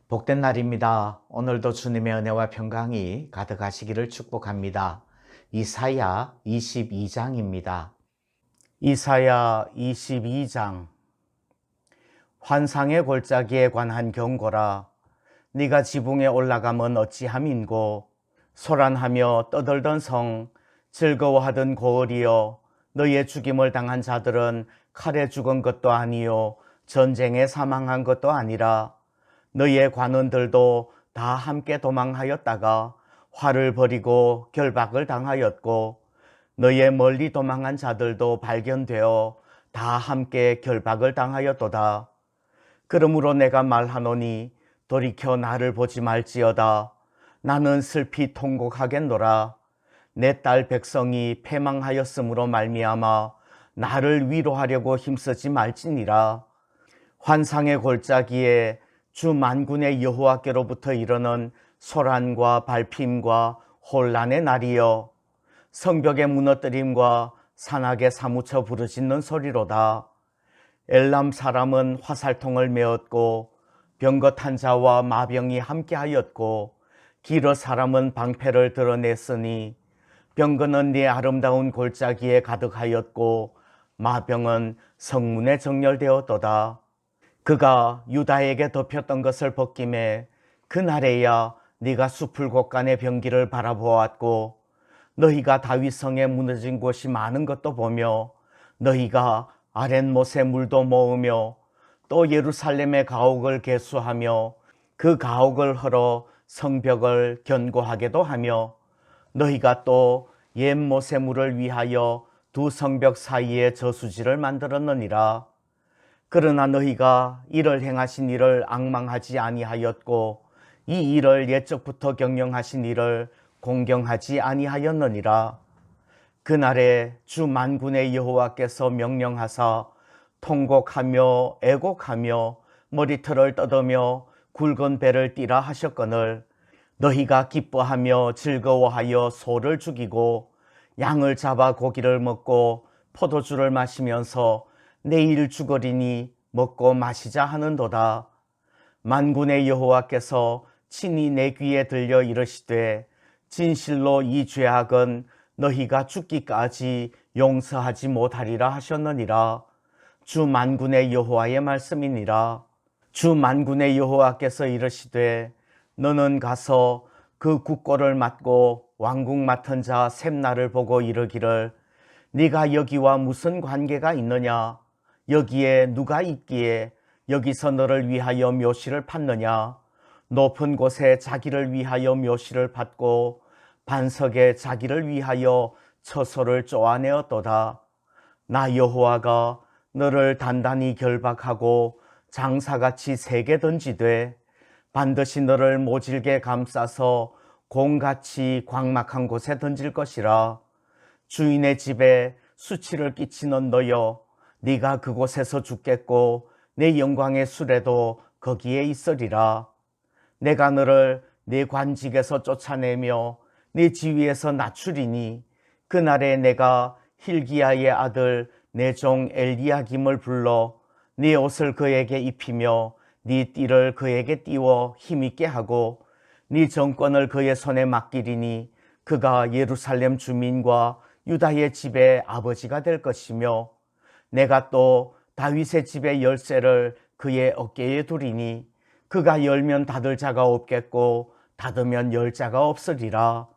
복된 날입니다. 오늘도 주님의 은혜와 평강이 가득하시기를 축복합니다. 이사야 22장입니다. 이사야 22장. 환상의 골짜기에 관한 경고라. 네가 지붕에 올라가면 어찌함인고, 소란하며 떠들던 성, 즐거워하던 고을이여, 너의 죽임을 당한 자들은 칼에 죽은 것도 아니요 전쟁에 사망한 것도 아니라 너희의 관원들도 다 함께 도망하였다가 화를 벌이고 결박을 당하였고, 너희의 멀리 도망한 자들도 발견되어 다 함께 결박을 당하였도다. 그러므로 내가 말하노니 돌이켜 나를 보지 말지어다. 나는 슬피 통곡하겠노라. 내 딸 백성이 패망하였으므로 말미암아 나를 위로하려고 힘쓰지 말지니라. 환상의 골짜기에 주 만군의 여호와께로부터 이르는 소란과 발핌과 혼란의 날이여, 성벽의 무너뜨림과 산악에 사무쳐 부르짖는 소리로다. 엘람 사람은 화살통을 메었고 병거탄 자와 마병이 함께하였고, 기르 사람은 방패를 드러냈으니 병거는 네 아름다운 골짜기에 가득하였고 마병은 성문에 정렬되었도다. 그가 유다에게 덮였던 것을 벗김에 그날에야 네가 숲을 곳간의 병기를 바라보았고, 너희가 다윗성에 무너진 곳이 많은 것도 보며, 너희가 아랫못에 물도 모으며 또 예루살렘의 가옥을 개수하며 그 가옥을 헐어 성벽을 견고하게도 하며, 너희가 또 옛못의 물을 위하여 두 성벽 사이에 저수지를 만들었느니라. 그러나 너희가 이를 행하신 이를 앙망하지 아니하였고 이 일을 옛적부터 경영하신 이를 공경하지 아니하였느니라. 그날에 주 만군의 여호와께서 명령하사 통곡하며 애곡하며 머리털을 뜯으며 굵은 배를 띠라 하셨거늘, 너희가 기뻐하며 즐거워하여 소를 죽이고 양을 잡아 고기를 먹고 포도주를 마시면서 내일 죽으리니 먹고 마시자 하는도다. 만군의 여호와께서 친히 내 귀에 들려 이르시되, 진실로 이 죄악은 너희가 죽기까지 용서하지 못하리라 하셨느니라. 주 만군의 여호와의 말씀이니라. 주 만군의 여호와께서 이르시되, 너는 가서 그 국고를 맡고 왕국 맡은 자 셈나를 보고 이르기를, 네가 여기와 무슨 관계가 있느냐? 여기에 누가 있기에 여기서 너를 위하여 묘시를 팠느냐? 높은 곳에 자기를 위하여 묘시를 팠고 반석에 자기를 위하여 처소를 쪼아내었도다. 나 여호와가 너를 단단히 결박하고 장사같이 세게 던지되 반드시 너를 모질게 감싸서 공같이 광막한 곳에 던질 것이라. 주인의 집에 수치를 끼치는 너여, 네가 그곳에서 죽겠고 내 영광의 수레도 거기에 있으리라. 내가 너를 네 관직에서 쫓아내며 네 지위에서 낮추리니, 그날에 내가 힐기야의 아들 내 종 엘리야김을 불러 네 옷을 그에게 입히며 네 띠를 그에게 띄워 힘있게 하고 네 정권을 그의 손에 맡기리니, 그가 예루살렘 주민과 유다의 집의 아버지가 될 것이며, 내가 또 다윗의 집의 열쇠를 그의 어깨에 두리니, 그가 열면 닫을 자가 없겠고 닫으면 열 자가 없으리라.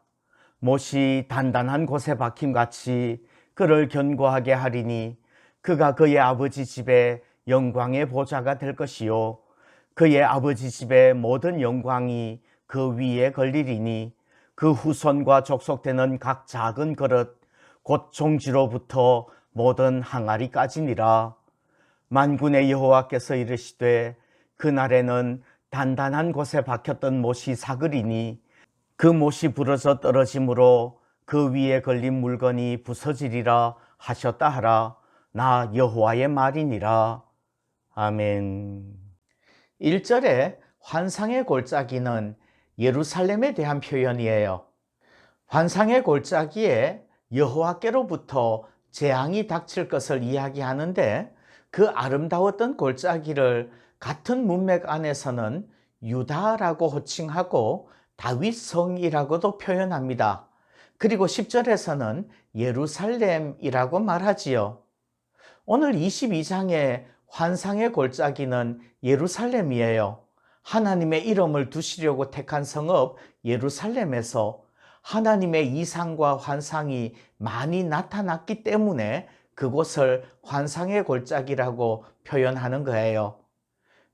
못이 단단한 곳에 박힘같이 그를 견고하게 하리니, 그가 그의 아버지 집의 영광의 보좌가 될 것이요 그의 아버지 집의 모든 영광이 그 위에 걸리리니, 그 후손과 족속되는 각 작은 그릇 곧 종지로부터 모든 항아리까지니라. 만군의 여호와께서 이르시되, 그날에는 단단한 곳에 박혔던 못이 사그리니 그 못이 부러져 떨어짐으로 그 위에 걸린 물건이 부서지리라 하셨다 하라. 나 여호와의 말이니라. 아멘. 1절에 환상의 골짜기는 예루살렘에 대한 표현이에요. 환상의 골짜기에 여호와께로부터 재앙이 닥칠 것을 이야기하는데, 그 아름다웠던 골짜기를 같은 문맥 안에서는 유다라고 호칭하고 다윗성이라고도 표현합니다. 그리고 10절에서는 예루살렘이라고 말하지요. 오늘 22장의 환상의 골짜기는 예루살렘이에요. 하나님의 이름을 두시려고 택한 성읍 예루살렘에서 하나님의 이상과 환상이 많이 나타났기 때문에 그곳을 환상의 골짜기라고 표현하는 거예요.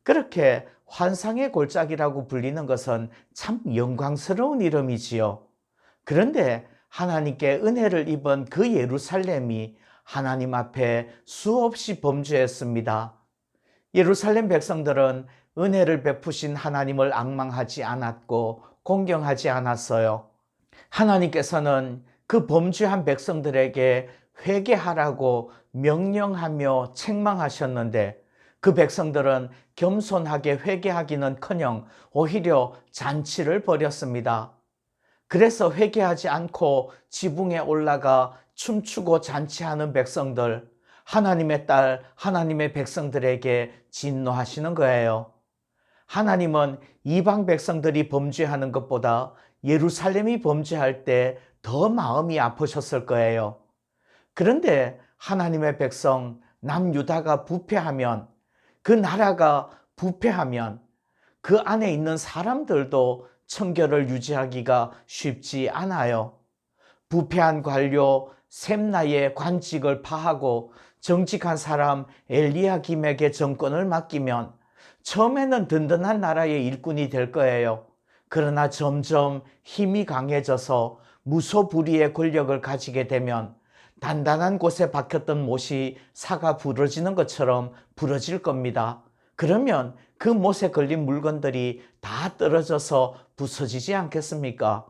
그렇게 환상의 골짜기라고 불리는 것은 참 영광스러운 이름이지요. 그런데 하나님께 은혜를 입은 그 예루살렘이 하나님 앞에 수없이 범죄했습니다. 예루살렘 백성들은 은혜를 베푸신 하나님을 앙망하지 않았고 공경하지 않았어요. 하나님께서는 그 범죄한 백성들에게 회개하라고 명령하며 책망하셨는데 그 백성들은 겸손하게 회개하기는커녕 오히려 잔치를 벌였습니다. 그래서 회개하지 않고 지붕에 올라가 춤추고 잔치하는 백성들, 하나님의 딸, 하나님의 백성들에게 진노하시는 거예요. 하나님은 이방 백성들이 범죄하는 것보다 예루살렘이 범죄할 때 더 마음이 아프셨을 거예요. 그런데 하나님의 백성 남유다가 부패하면, 그 나라가 부패하면 그 안에 있는 사람들도 청결을 유지하기가 쉽지 않아요. 부패한 관료 셈나의 관직을 파하고 정직한 사람 엘리야김에게 정권을 맡기면 처음에는 든든한 나라의 일꾼이 될 거예요. 그러나 점점 힘이 강해져서 무소불위의 권력을 가지게 되면 단단한 곳에 박혔던 못이 사가 부러지는 것처럼 부러질 겁니다. 그러면 그 못에 걸린 물건들이 다 떨어져서 부서지지 않겠습니까?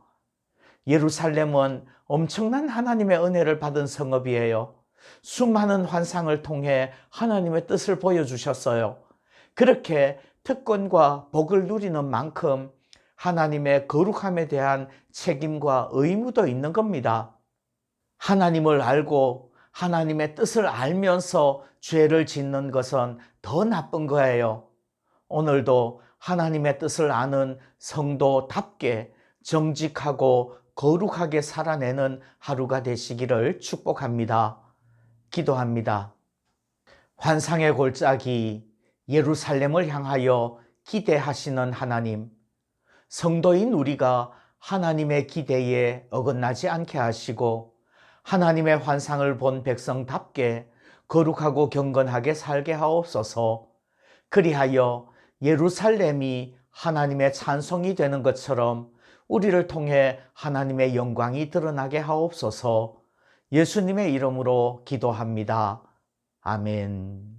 예루살렘은 엄청난 하나님의 은혜를 받은 성읍이에요. 수많은 환상을 통해 하나님의 뜻을 보여주셨어요. 그렇게 특권과 복을 누리는 만큼 하나님의 거룩함에 대한 책임과 의무도 있는 겁니다. 하나님을 알고 하나님의 뜻을 알면서 죄를 짓는 것은 더 나쁜 거예요. 오늘도 하나님의 뜻을 아는 성도답게 정직하고 거룩하게 살아내는 하루가 되시기를 축복합니다. 기도합니다. 환상의 골짜기 예루살렘을 향하여 기대하시는 하나님, 성도인 우리가 하나님의 기대에 어긋나지 않게 하시고 하나님의 환상을 본 백성답게 거룩하고 경건하게 살게 하옵소서. 그리하여 예루살렘이 하나님의 찬송이 되는 것처럼 우리를 통해 하나님의 영광이 드러나게 하옵소서. 예수님의 이름으로 기도합니다. 아멘.